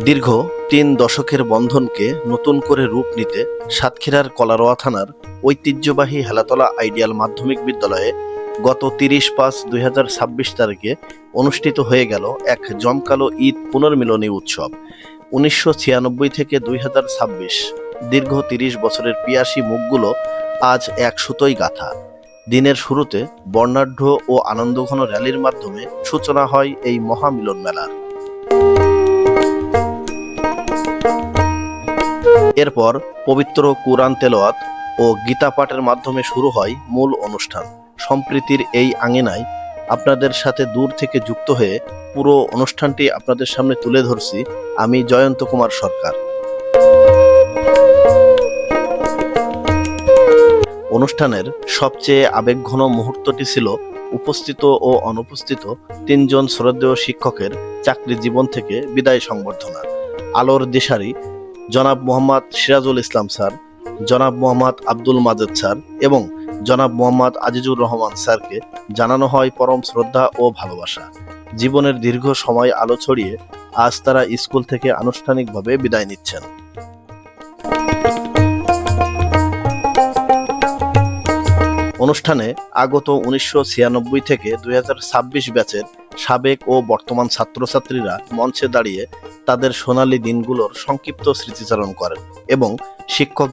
দীর্ঘ ৩ দশকের বন্ধনকে নতুন করে রূপ নিতে সাতক্ষীরার কলারোয়া থানার ঐতিহ্যবাহী হেলাতলা আইডিয়াল মাধ্যমিক বিদ্যালয়ে গত ৩০/৫/২০২৬ তারিখে অনুষ্ঠিত হয়ে গেল এক জমকালো ঈদ পুনর্মিলনী উৎসব। ১৯৯৬ থেকে ২০২৬ দীর্ঘ ৩০ বছরের পিয়াসী মুখগুলো আজ এক সুতোয় গাঁথা। দিনের শুরুতে বর্ণাঢ্য ও আনন্দঘন র্যালির মাধ্যমে সূচনা হয় এই মহামিলন মেলার। এরপর পবিত্র কুরআন তেলাওয়াত ও গীতা পাঠের মাধ্যমে শুরু হয় মূল অনুষ্ঠান। সম্প্রীতির এই আঙিনায় আপনাদের সাথে দূর থেকে যুক্ত হয়ে পুরো অনুষ্ঠানটি আপনাদের সামনে তুলে ধরছি আমি জয়ন্ত কুমার সরকার। অনুষ্ঠানের সবচেয়ে আবেগঘন মুহূর্তটি ছিল উপস্থিত ও অনুপস্থিত ৩ জন শ্রদ্ধেয় শিক্ষকের চাকরি জীবন থেকে বিদায় সংবর্ধনা। আলোর দিশারি জনাব মোহাম্মদ সিরাজুল ইসলাম স্যার, জনাব মোহাম্মদ আব্দুল মাজেদ স্যার এবং জনাব মোহাম্মদ আজিজুর রহমান স্যারকে জানানো হয় পরম শ্রদ্ধা ও ভালোবাসা। জীবনের দীর্ঘ সময় আলো ছড়িয়ে আজ তারা স্কুল থেকে আনুষ্ঠানিকভাবে বিদায় নিচ্ছেন। অনুষ্ঠানে আগত ১৯৯৬ থেকে ২০২৬ ব্যাচের সাবেক ও বর্তমান ছাত্রছাত্রীরা মঞ্চে দাঁড়িয়ে তাদের সোনালী দিনগুলোর সংক্ষিপ্ত স্মৃতিচারণ করেন এবং শিক্ষক